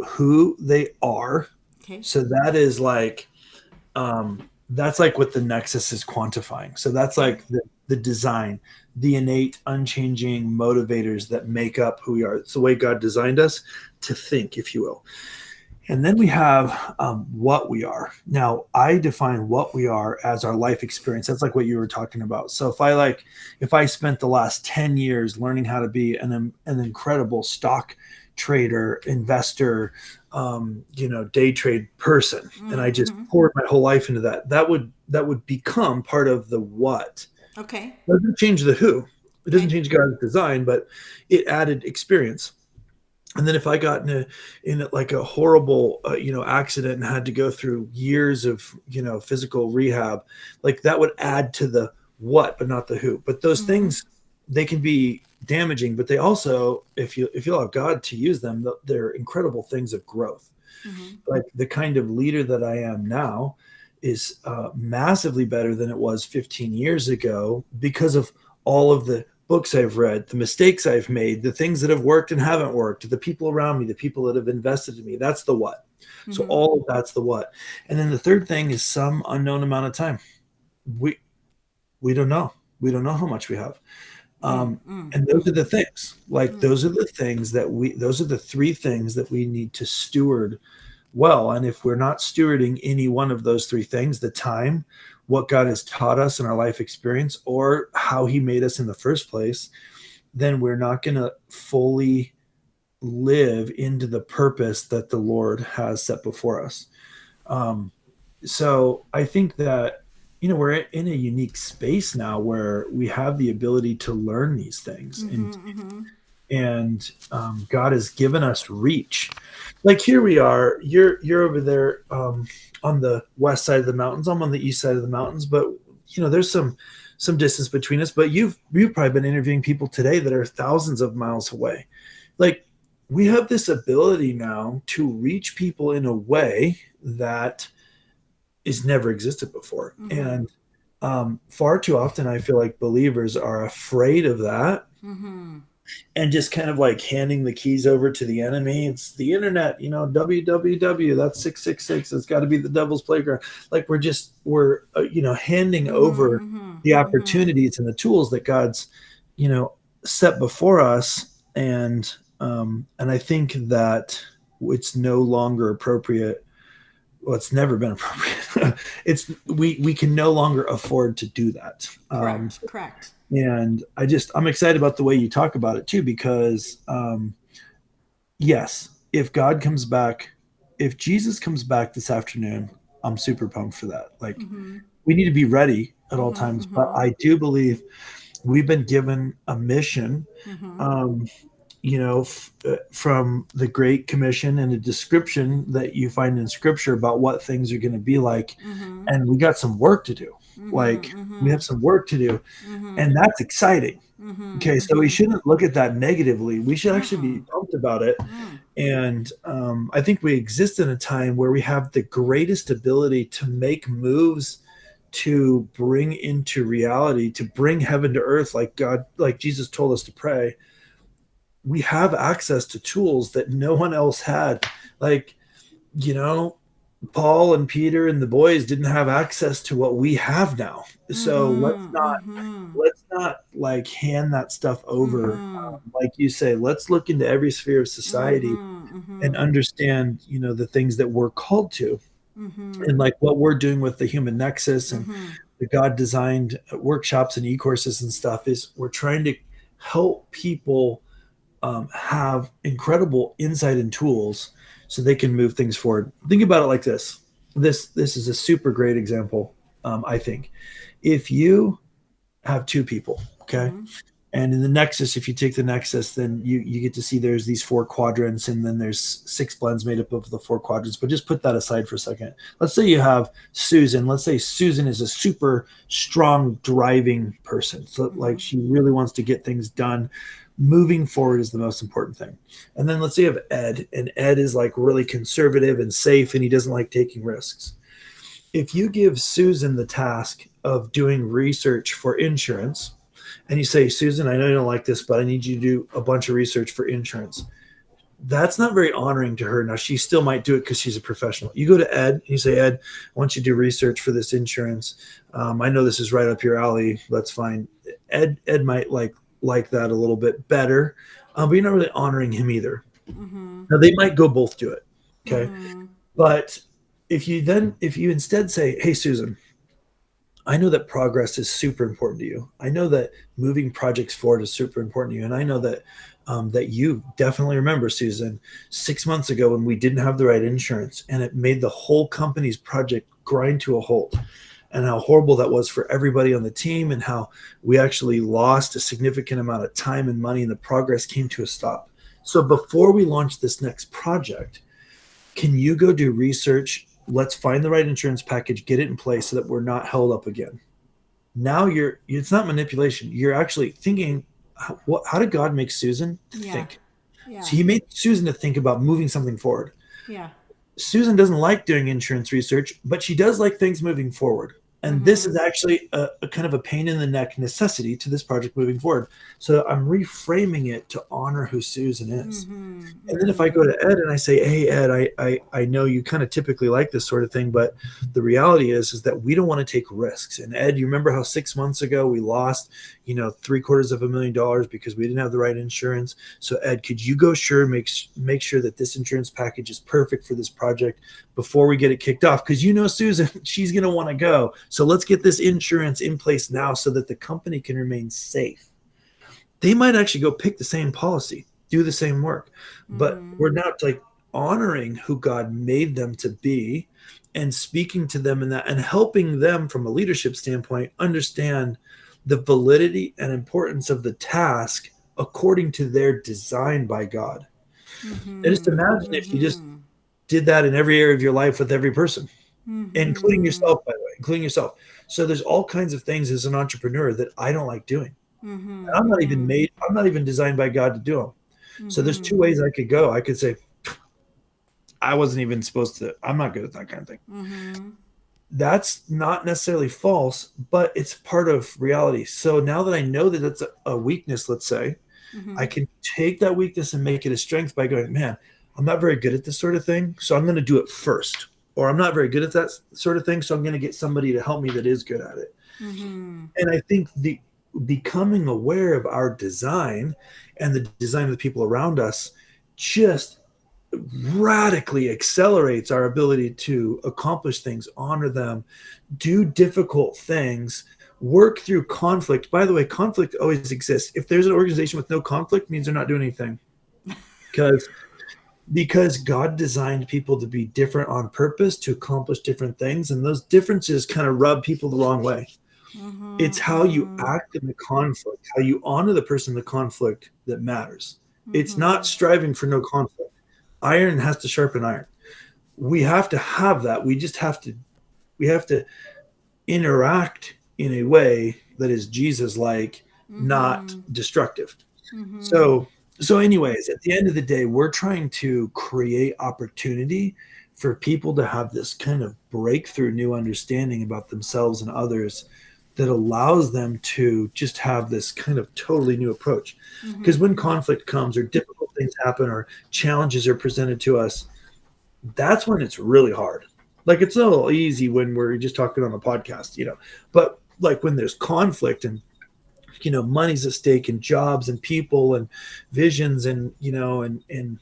who they are. Okay. So that is like, that's like what the Nexus is quantifying. So that's like the design, the innate, unchanging motivators that make up who we are. It's the way God designed us to think, if you will. And then we have what we are. Now, I define what we are as our life experience. That's like what you were talking about. So if I spent the last 10 years learning how to be an incredible stock trader, investor, day trade person, and I just poured my whole life into that would become part of the what. Okay. It doesn't change the who. It doesn't change God's design, but it added experience. And then if I got in like a horrible, accident and had to go through years of, physical rehab, like that would add to the what, but not the who. But those things, they can be damaging, but they also, if you allow God to use them, they're incredible things of growth. Mm-hmm. Like the kind of leader that I am now is massively better than it was 15 years ago because of all of the books I've read, the mistakes I've made, the things that have worked and haven't worked, the people around me, the people that have invested in me. That's the what. So Mm-hmm. all of that's the what. And then the third thing is some unknown amount of time. We we don't know. We don't know how much we have. Mm, Um, mm, and those mm, are the things. Like mm. those are the things that we. Those are the three things that we need to steward well. And if we're not stewarding any one of those three things, the time, what God has taught us in our life experience, or how He made us in the first place, then we're not going to fully live into the purpose that the Lord has set before us. Um, so I think that, we're in a unique space now where we have the ability to learn these things, Mm-hmm, mm-hmm. and God has given us reach. Like here we are, you're over there, on the west side of the mountains. I'm on the east side of the mountains, but there's some distance between us. But you've probably been interviewing people today that are thousands of miles away. Like we have this ability now to reach people in a way that is never existed before. Mm-hmm. And far too often, I feel like believers are afraid of that Mm-hmm. and just kind of like handing the keys over to the enemy. It's the internet, www, that's 666. It's got to be the devil's playground. Like we're handing over Mm-hmm. the Mm-hmm. opportunities and the tools that God's, you know, set before us. And I think that it's no longer appropriate. Well, it's never been appropriate. We can no longer afford to do that. Correct. Correct. And I'm excited about the way you talk about it too, because yes, if God comes back, if Jesus comes back this afternoon, I'm super pumped for that. Like Mm-hmm. we need to be ready at all Mm-hmm. times, but Mm-hmm. I do believe we've been given a mission, Mm-hmm. um, from the Great Commission and a description that you find in Scripture about what things are going to be like, Mm-hmm. and we got some work to do. Mm-hmm. Like we Mm-hmm. have some work to do, Mm-hmm. and that's exciting. Mm-hmm. Okay, so we Mm-hmm. shouldn't look at that negatively. We should actually be Mm-mm. pumped about it. Mm. And I think we exist in a time where we have the greatest ability to make moves to bring into reality, to bring heaven to earth, like God, like Jesus told us to pray. We have access to tools that no one else had. Like, you know, Paul and Peter and the boys didn't have access to what we have now. So Mm-hmm. Mm-hmm. let's not like hand that stuff over. Mm-hmm. Like you say, let's look into every sphere of society Mm-hmm. and Mm-hmm. understand, the things that we're called to, Mm-hmm. and like what we're doing with the Human Nexus and Mm-hmm. the God designed workshops and e-courses and stuff is we're trying to help people have incredible insight and tools so they can move things forward. Think about it like this. This is a super great example. I think if you have two people, okay, Mm-hmm. and in the Nexus, if you take the Nexus, then you get to see there's these four quadrants, and then there's six blends made up of the four quadrants. But just put that aside for a second. Let's say you have Susan. Let's say Susan is a super strong driving person. So Mm-hmm. like she really wants to get things done. Moving forward is the most important thing. And then let's say you have Ed, and Ed is like really conservative and safe, and he doesn't like taking risks. If you give Susan the task of doing research for insurance, and you say, Susan, I know you don't like this, but I need you to do a bunch of research for insurance. That's not very honoring to her. Now, she still might do it because she's a professional. You go to Ed and you say, Ed, I want you to do research for this insurance. I know this is right up your alley. That's fine. Ed might like that a little bit better, but you're not really honoring him either. Mm-hmm. Now, they might go both do it. Okay. Mm-hmm. But if you instead say, hey, Susan, I know that progress is super important to you. I know that moving projects forward is super important to you, and I know that that you definitely remember, Susan, 6 months ago when we didn't have the right insurance, and it made the whole company's project grind to a halt, and how horrible that was for everybody on the team, and how we actually lost a significant amount of time and money, and the progress came to a stop. So before we launch this next project, can you go do research? Let's find the right insurance package, get it in place so that we're not held up again. Now it's not manipulation. You're actually thinking, how did God make Susan to Yeah. think? Yeah. So he made Susan to think about moving something forward. Yeah. Susan doesn't like doing insurance research, but she does like things moving forward. And this is Mm-hmm. actually a kind of a pain in the neck necessity to this project moving forward. So I'm reframing it to honor who Susan is. Mm-hmm. And then if I go Mm-hmm. to Ed and I say, "Hey Ed, I know you kind of typically like this sort of thing, but the reality is that we don't want to take risks." And Ed, you remember how 6 months ago we lost, $750,000 because we didn't have the right insurance. So Ed, could you go sure make sure that this insurance package is perfect for this project before we get it kicked off? Because Susan, she's gonna want to go. So let's get this insurance in place now so that the company can remain safe. They might actually go pick the same policy, do the same work, but Mm-hmm. we're not like honoring who God made them to be and speaking to them in that and helping them from a leadership standpoint understand the validity and importance of the task according to their design by God. And just Mm-hmm. imagine if you just Mm-hmm. did that in every area of your life with every person, including Mm-hmm. yourself, by the way, including yourself. So there's all kinds of things as an entrepreneur that I don't like doing. Mm-hmm. I'm Mm-hmm. not even designed by God to do them. So there's Mm-hmm. two ways I could go. I could say, I wasn't even supposed to, I'm not good at that kind of thing. Mm-hmm. That's not necessarily false, but it's part of reality. So now that I know that it's a weakness, let's say, I Mm-hmm. can take that weakness and make it a strength by going, man, I'm not very good at this sort of thing. So I'm going to do it first. Or I'm not very good at that sort of thing. So I'm going to get somebody to help me that is good at it. Mm-hmm. And I think the becoming aware of our design and the design of the people around us just radically accelerates our ability to accomplish things, honor them, do difficult things, work through conflict. By the way, conflict always exists. If there's an organization with no conflict, it means they're not doing anything. Because God designed people to be different on purpose to accomplish different things, and those differences kind of rub people the wrong way. It's how you Mm-hmm. act in the conflict, how you honor the person in the conflict that matters. It's not Mm-hmm. striving for no conflict. Iron has to sharpen iron. We have to have that. We have to interact in a way that is Jesus like, not Mm-hmm. destructive. Mm-hmm. So anyways, at the end of the day, we're trying to create opportunity for people to have this kind of breakthrough new understanding about themselves and others that allows them to just have this kind of totally new approach. Because Mm-hmm. when conflict comes or difficult things happen or challenges are presented to us, that's when it's really hard. Like it's a little easy when we're just talking on the podcast, but like when there's conflict and money's at stake and jobs and people and visions and and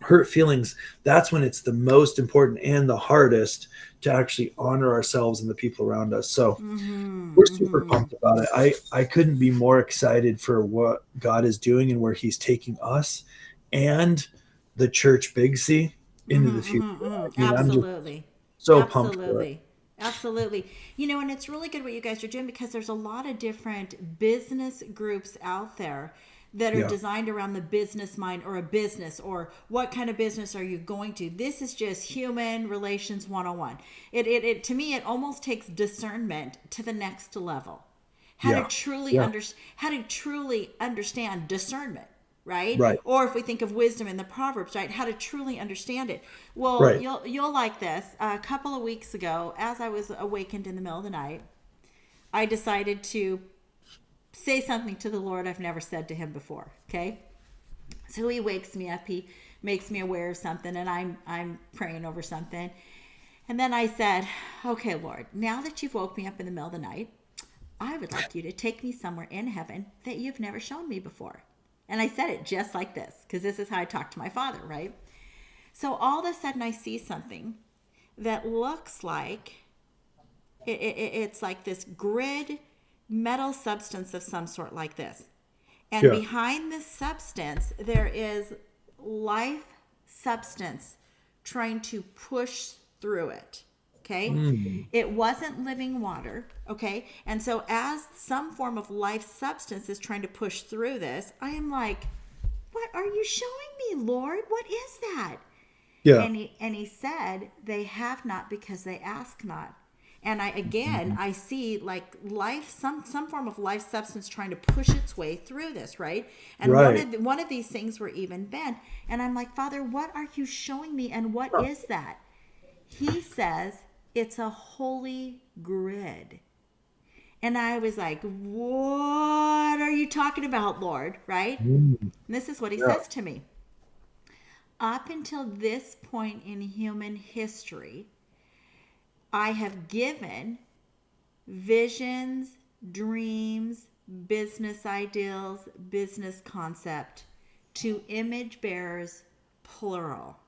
hurt feelings, that's when it's the most important and the hardest to actually honor ourselves and the people around us. So we're super Mm-hmm. pumped about it. I couldn't be more excited for what God is doing and where he's taking us and the church Big C into the Mm-hmm. future. Mm-hmm. Mm-hmm. I mean, I'm just Absolutely. so pumped for it. Absolutely. Absolutely. And it's really good what you guys are doing because there's a lot of different business groups out there that are Yeah. designed around the business mind or a business or what kind of business are you going to. This is just human relations 101. It to me it almost takes discernment to the next level. Yeah. Yeah. How to truly understand discernment, right? Right. Or if we think of wisdom in the proverbs, right, how to truly understand it. Well, Right. you'll like this. A couple of weeks ago, as I was awakened in the middle of the night, I decided to say something to the Lord I've never said to him before. Okay, so he wakes me up, he makes me aware of something, and I'm praying over something, and then I said, okay, Lord, now that you've woke me up in the middle of the night, I would like you to take me somewhere in heaven that you've never shown me before. And I said it just like this, because this is how I talk to my Father, right? So all of a sudden I see something that looks like it's like this grid metal substance of some sort like this. And Yeah. behind this substance, there is life substance trying to push through it. Okay. Mm. It wasn't living water. Okay. And so, as some form of life substance is trying to push through this, I am like, what are you showing me, Lord? What is that? Yeah. And he said, they have not because they ask not. And Mhm. I see like life, some form of life substance trying to push its way through this, right? And Right. one of these things were even bent. And I'm like, Father, what are you showing me? And what is that? He says it's a holy grid. And I was like, what are you talking about, Lord? Right? Mm. And this is what he Yeah. says to me. Up until this point in human history, I have given visions, dreams, business ideals, business concept to image bearers, plural.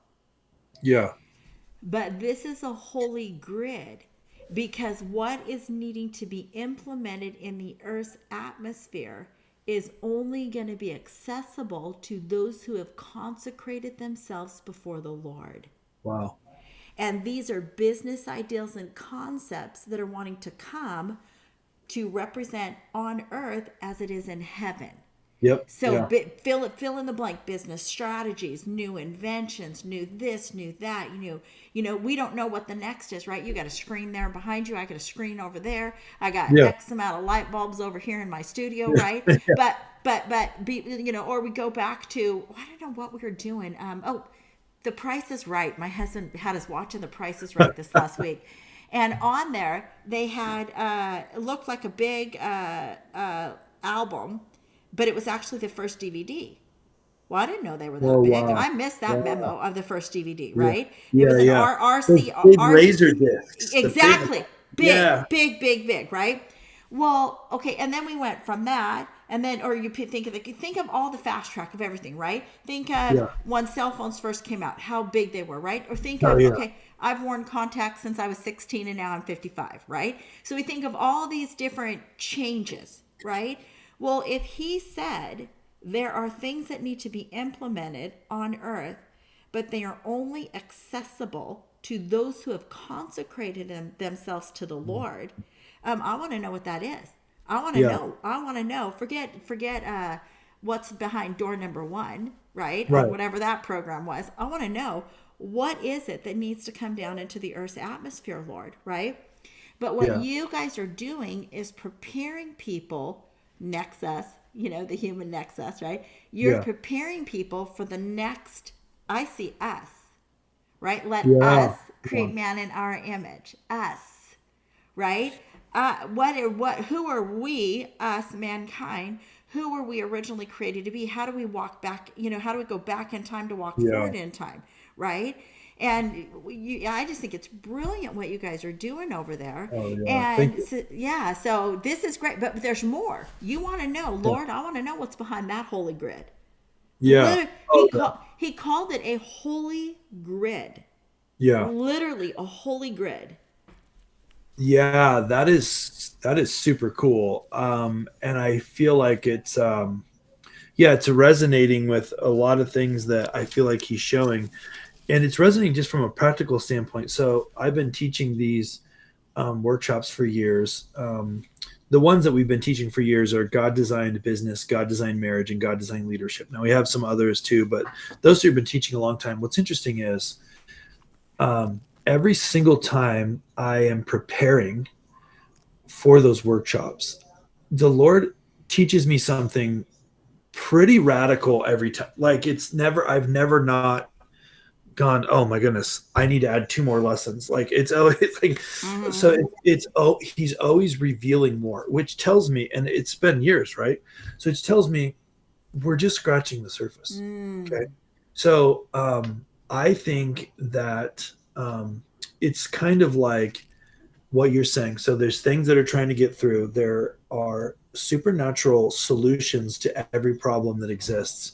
Yeah. But this is a holy grid because what is needing to be implemented in the Earth's atmosphere is only going to be accessible to those who have consecrated themselves before the Lord. Wow. And these are business ideals and concepts that are wanting to come to represent on earth as it is in heaven. Yep. So Yeah. fill in the blank, business strategies, new inventions, new this, new that. We don't know what the next is, right? You got a screen there behind you. I got a screen over there. I got Yeah. X amount of light bulbs over here in my studio, Yeah. right? Or we go back to I don't know what we were doing. The Price is Right. My husband had us watching The Price is Right this last week. And on there, they had it looked like a big album, but it was actually the first DVD. Well, I didn't know they were Oh that big. wow. I missed that Wow. memo of the first DVD, Yeah. right? It Yeah. was an Yeah. Those RC, big razor discs. The big exactly. one. Big, Yeah. big, big, big, right? Well, okay, and then we went from that, and then, or think of all the fast track of everything, right? Think of Yeah. when cell phones first came out, how big they were, right? Or think Oh of, yeah. okay, I've worn contacts since I was 16 and now I'm 55, right? So we think of all these different changes, right? Well, if he said there are things that need to be implemented on earth, but they are only accessible to those who have consecrated themselves to the Lord. I want to know what that is. I want to Yeah. know. I want to know. Forget what's behind door number one, right? On Right. whatever that program was. I want to know what is it that needs to come down into the earth's atmosphere, Lord, right? But what Yeah. you guys are doing is preparing people, Nexus, the human Nexus, right? You're Yeah. preparing people for the next, I see us, right? Let us Yeah. Yeah. create man in our image, us, right? Who are we, us, mankind? Who were we originally created to be? How do we walk back? How do we go back in time to walk Yeah. forward in time, right? And I just think it's brilliant what you guys are doing over there. Oh yeah. Thank And you. so, yeah, so this is great, but there's more. You want to know, Yeah. Lord? I want to know what's behind that holy grid. Yeah. Literally, Oh yeah. he called it a holy grid. Yeah. Literally a holy grid. Yeah. That is super cool. And I feel like it's yeah, it's resonating with a lot of things that I feel like he's showing. And it's resonating just from a practical standpoint. So I've been teaching these workshops for years. The ones that we've been teaching for years are God designed business, God designed marriage, and God designed leadership. Now we have some others too, but those two have been teaching a long time. What's interesting is every single time I am preparing for those workshops, the Lord teaches me something pretty radical every time. Like I've never not gone, oh my goodness, I need to add two more lessons. Like it's always like, so Mm-hmm. he's always revealing more, which tells me, and it's been years, right? So it tells me we're just scratching the surface. Okay. Mm. So I think that it's kind of like what you're saying. So there's things that are trying to get through. There are supernatural solutions to every problem that exists,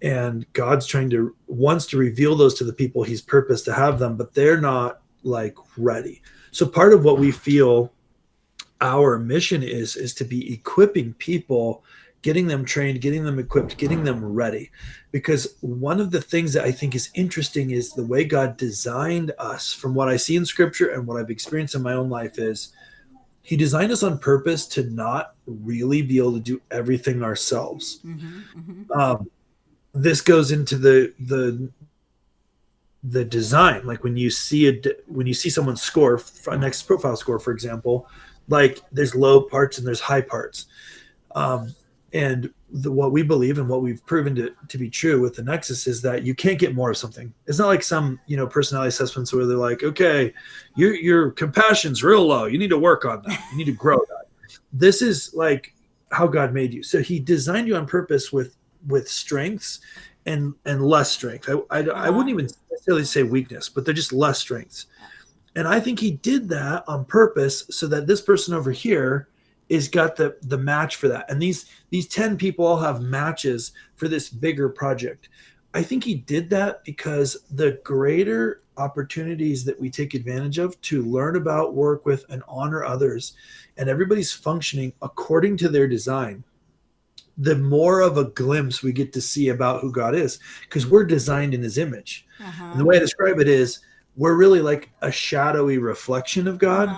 and God's trying to wants to reveal those to the people he's purposed to have them, but they're not like ready. So part of what we feel our mission is to be equipping people, getting them trained, getting them equipped, getting them ready. Because one of the things that I think is interesting is the way God designed us, from what I see in scripture and what I've experienced in my own life, is he designed us on purpose to not really be able to do everything ourselves. Mm-hmm. Mm-hmm. This goes into the the design. Like when you see someone's score, a NEXUS Profile score, for example, like there's low parts and there's high parts. Um, and what we believe and what we've proven to be true with the Nexus is that you can't get more of something. It's not like some, personality assessments where they're like, okay, your compassion's real low. You need to work on that. You need to grow that. This is like how God made you. So he designed you on purpose with strengths and less strength. I wouldn't even necessarily say weakness, but they're just less strengths. And I think he did that on purpose so that this person over here is got the match for that. And these 10 people all have matches for this bigger project. I think he did that because the greater opportunities that we take advantage of to learn about, work with, and honor others, and everybody's functioning according to their design, the more of a glimpse we get to see about who God is, because we're designed in his image. And the way I describe it is we're really like a shadowy reflection of God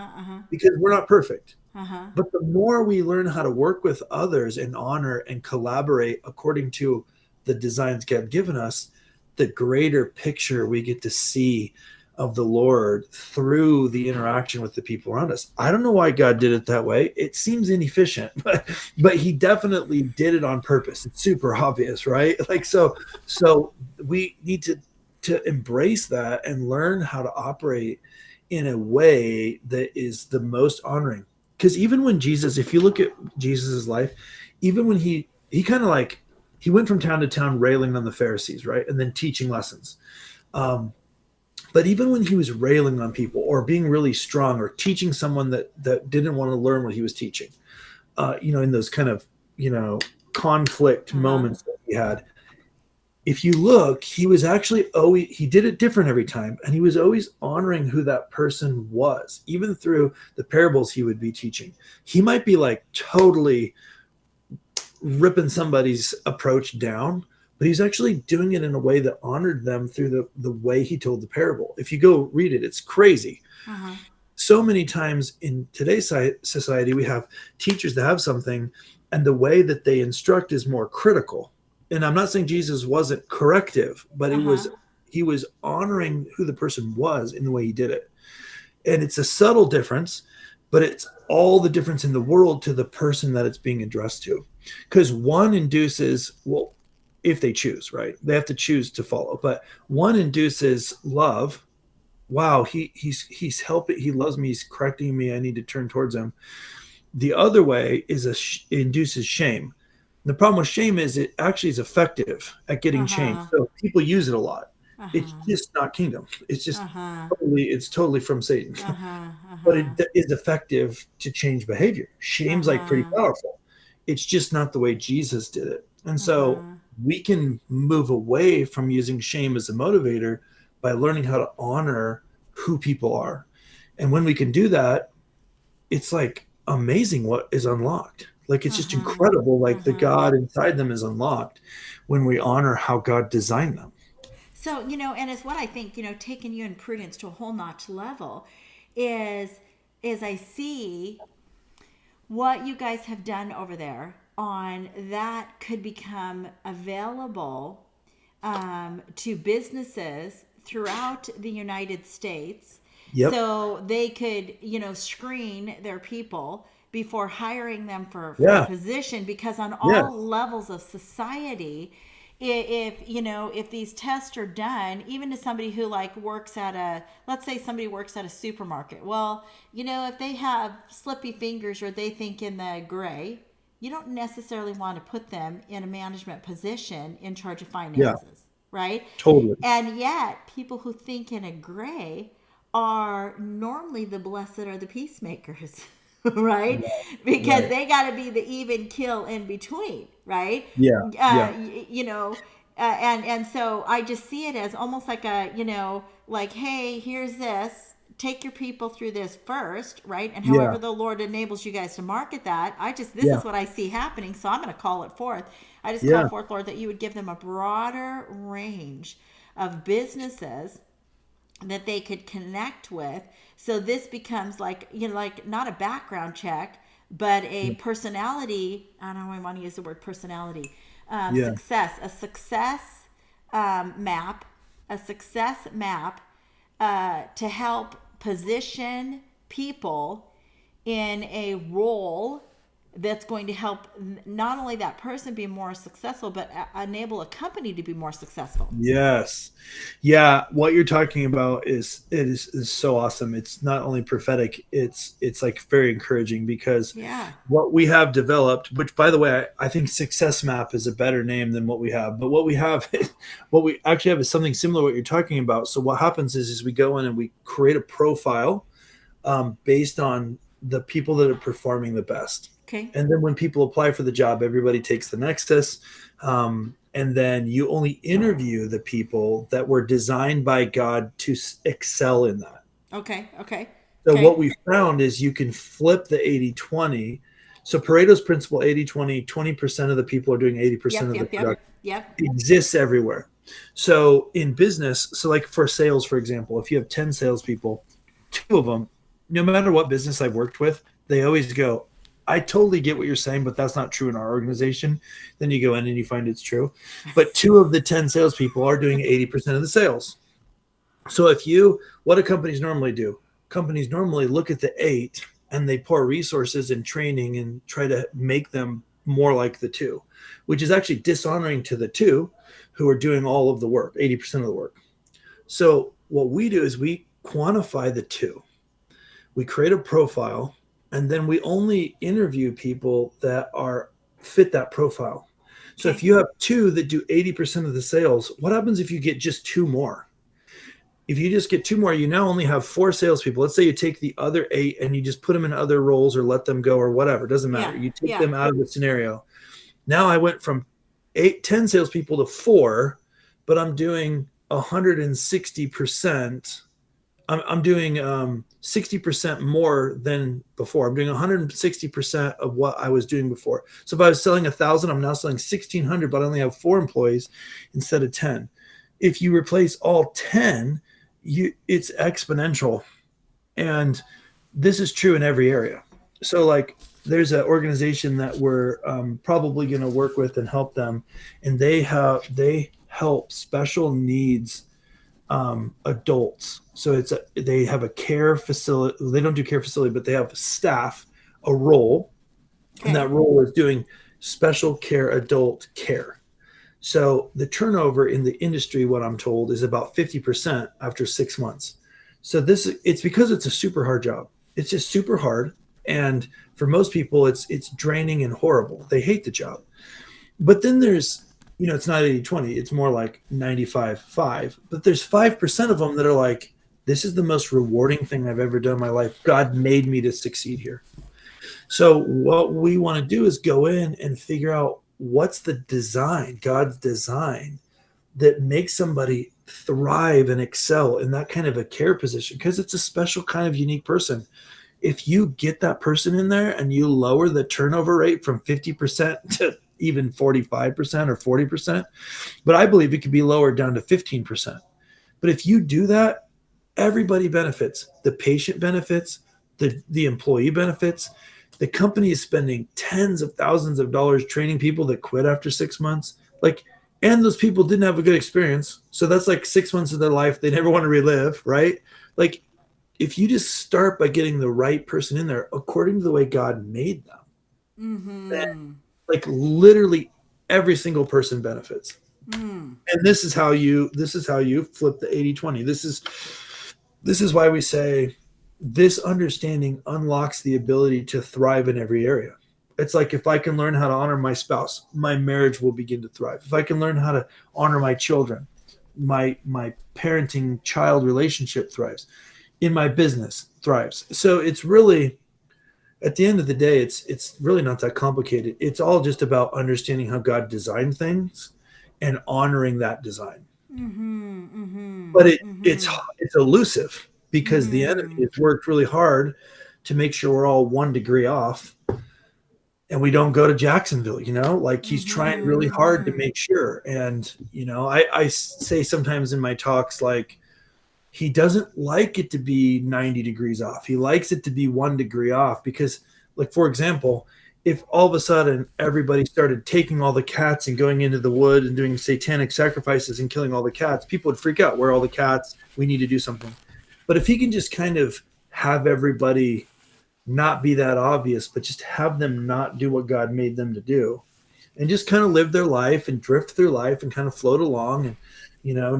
because we're not perfect. But the more we learn how to work with others and honor and collaborate according to the designs God given us, the greater picture we get to see of the Lord through the interaction with the people around us. I don't know why God did it that way. It seems inefficient, but he definitely did it on purpose. It's super obvious, right? Like so we need to embrace that and learn how to operate in a way that is the most honoring. Because even when Jesus, if you look at Jesus's life, even when he kind of like he went from town to town railing on the Pharisees, right, and then teaching lessons. But even when he was railing on people or being really strong or teaching someone that didn't want to learn what he was teaching, in those kind of conflict moments that he had, if you look, he was actually always, he did it different every time. And he was always honoring who that person was, even through the parables he would be teaching. He might be like totally ripping somebody's approach down, but he's actually doing it in a way that honored them through the way he told the parable. If you go read it, it's crazy. So many times in today's society, we have teachers that have something, and the way that they instruct is more critical. And I'm not saying Jesus wasn't corrective, but he was honoring who the person was in the way he did it. And it's a subtle difference, but it's all the difference in the world to the person that it's being addressed to. Because one induces, well, if they choose, right? They have to choose to follow. But one induces love. Wow, he's helping. He loves me. He's correcting me. I need to turn towards him. The other way is induces shame. The problem with shame is it actually is effective at getting change. So people use it a lot. It's just not kingdom. It's just totally from Satan. But it is effective to change behavior. Shame's like pretty powerful. It's just not the way Jesus did it. And so we can move away from using shame as a motivator by learning how to honor who people are. And when we can do that, it's like amazing what is unlocked. Like it's just incredible. Like the God inside them is unlocked when we honor how God designed them. So, and it's what I think, taking you in prudence to a whole notch level is I see what you guys have done over there on that could become available to businesses throughout the United States. Yep. So they could, screen their people before hiring them for a position, because on all levels of society, if these tests are done, even to somebody who like works at let's say somebody works at a supermarket, well, if they have slippy fingers or they think in the gray, you don't necessarily want to put them in a management position in charge of finances, right? Totally. And yet people who think in a gray are normally the blessed or the peacemakers. Right? Because they got to be the even kill in between, right? And so I just see it as almost like like, hey, here's this, take your people through this first, right? And however the Lord enables you guys to market that, this is what I see happening, so I'm going to call it forth. I just call forth, Lord, that you would give them a broader range of businesses that they could connect with. So this becomes like, like not a background check, but a personality. I don't know, want to use the word personality. A success map a success map to help position people in a role that's going to help not only that person be more successful, but enable a company to be more successful. Yes. Yeah. What you're talking about is so awesome. It's not only prophetic, it's like very encouraging, because Yeah. what we have developed, which by the way, I think Success Map is a better name than what we have, but what we have, what we actually have is something similar to what you're talking about. So what happens is we go in and we create a profile based on the people that are performing the best. Okay. And then when people apply for the job, everybody takes the NEXUS. And then you only interview the people that were designed by God to excel in that. Okay. Okay. So Okay. what we found is you can flip the 80-20. So Pareto's principle, 80-20, 20% of the people are doing 80% of the production. Yep. It exists everywhere. So in business, so like for sales, for example, if you have 10 salespeople, 2 of them, no matter what business I've worked with, they always go, I totally get what you're saying, but that's not true in our organization. Then you go in and you find it's true. But 2 of the 10 salespeople are doing 80% of the sales. So what do companies normally do? Companies normally look at the 8 and they pour resources and training and try to make them more like the 2, which is actually dishonoring to the 2 who are doing all of the work, 80% of the work. So what we do is we quantify the 2. We create a profile, and then we only interview people that fit that profile. So if you have 2 that do 80% of the sales, what happens if you get just 2 more? If you just get 2 more, you now only have 4 salespeople. Let's say you take the other 8 and you just put them in other roles or let them go or whatever. It doesn't matter. You take them out of the scenario. Now I went from 10 salespeople to 4, but I'm doing 160%. I'm doing 60% more than before. I'm doing 160% of what I was doing before. So if I was selling 1,000, I'm now selling 1,600, but I only have 4 employees instead of 10. If you replace all 10, it's exponential. And this is true in every area. So like there's an organization that we're probably going to work with and help them. And they help special needs adults. So they have a care facility. They don't do care facility, but they have staff, a role, and that role is doing special care adult care. So the turnover in the industry, what I'm told, is about 50% after 6 months. So it's because it's a super hard job. It's just super hard, and for most people, it's draining and horrible. They hate the job. But then there's it's not 80-20. It's more like 95-5. But there's 5% of them that are like, this is the most rewarding thing I've ever done in my life. God made me to succeed here. So what we want to do is go in and figure out what's the design, God's design, that makes somebody thrive and excel in that kind of a care position, because it's a special kind of unique person. If you get that person in there and you lower the turnover rate from 50% to even 45% or 40%, but I believe it could be lowered down to 15%. But if you do that, everybody benefits. The patient benefits, the employee benefits. The company is spending tens of thousands of dollars training people that quit after 6 months. And those people didn't have a good experience. So that's like 6 months of their life they never want to relive, right? Like, if you just start by getting the right person in there according to the way God made them, then literally every single person benefits. And this is how you flip the 80-20. This is why we say this understanding unlocks the ability to thrive in every area. It's like, if I can learn how to honor my spouse, my marriage will begin to thrive. If I can learn how to honor my children, my parenting child relationship thrives. In my business thrives. So it's really, at the end of the day, it's really not that complicated. It's all just about understanding how God designed things and honoring that design. But it's elusive, because the enemy has worked really hard to make sure we're all 1 degree off and we don't go to Jacksonville, he's trying really hard to make sure. And, I say sometimes in my talks, like, he doesn't like it to be 90 degrees off. He likes it to be 1 degree off, because, like, for example, if all of a sudden everybody started taking all the cats and going into the wood and doing satanic sacrifices and killing all the cats, people would freak out. Where are all the cats? We need to do something. But if he can just kind of have everybody not be that obvious, but just have them not do what God made them to do and just kind of live their life and drift through life and kind of float along. And,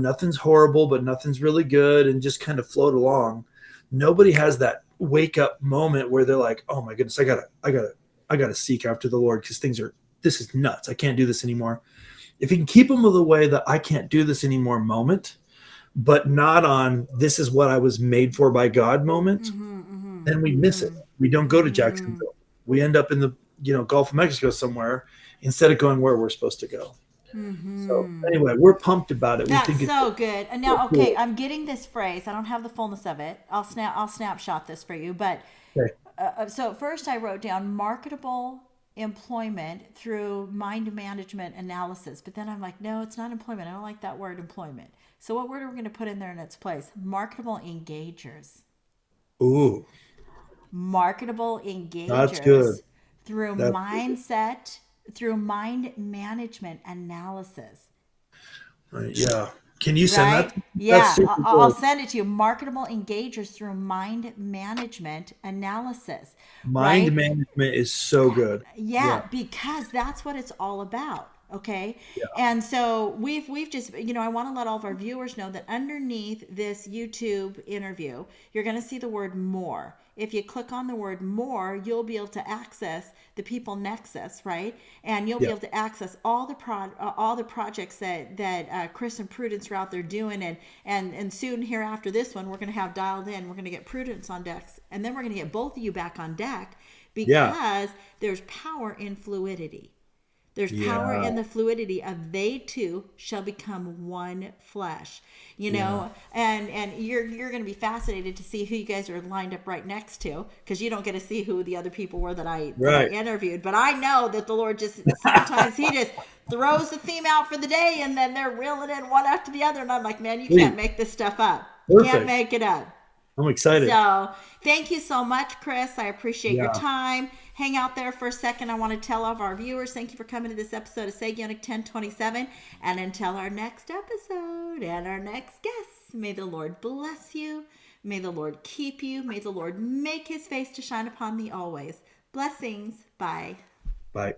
nothing's horrible, but nothing's really good, and just kind of float along. Nobody has that wake up moment where they're like, oh my goodness, I gotta seek after the Lord because this is nuts. I can't do this anymore. If you can keep them with the way that I can't do this anymore moment, but not on this is what I was made for by God moment, then we miss it. We don't go to Jacksonville. We end up in the Gulf of Mexico somewhere instead of going where we're supposed to go. So anyway, we're pumped about it. We That's think it's so good. And now, cool. okay, I'm getting this phrase. I don't have the fullness of it. I'll snapshot this for you. But Okay. so first, I wrote down marketable employment through mind management analysis. But then I'm like, no, it's not employment. I don't like that word employment. So what word are we going to put in there in its place? Marketable engagers. Ooh, Marketable that's good. engagers through That's mindset, through mind management analysis. right. Yeah. Can you send that? Right? That's Yeah, super I'll good. send it to you. Marketable engagers through mind management analysis, Mind right? management is so good. Yeah, Yeah. because that's what it's all about. Okay. Yeah. And so we've just, I want to let all of our viewers know that underneath this YouTube interview, you're going to see the word more. If you click on the word more, you'll be able to access the People Nexus, right? And you'll be Yeah. able to access all the all the projects that Chris and Prudence are out there doing, and soon here after this one, we're going to have dialed in. We're going to get Prudence on decks, and then we're going to get both of you back on deck Yeah. because there's power in fluidity. There's power Yeah. in the fluidity of they two shall become one flesh. Yeah. And you're going to be fascinated to see who you guys are lined up right next to, because you don't get to see who the other people were that I Right. interviewed. But I know that the Lord just sometimes he just throws the theme out for the day, and then they're reeling in one after the other, and I'm like, man, you can't Sweet. make this stuff up. Can't Perfect. make it up. I'm excited. So thank you so much, Chris. I appreciate your Yeah. time. Hang out there for a second. I want to tell all of our viewers, thank you for coming to this episode of Sagionic 1027. And until our next episode and our next guest, may the Lord bless you. May the Lord keep you. May the Lord make his face to shine upon thee always. Blessings. Bye. Bye.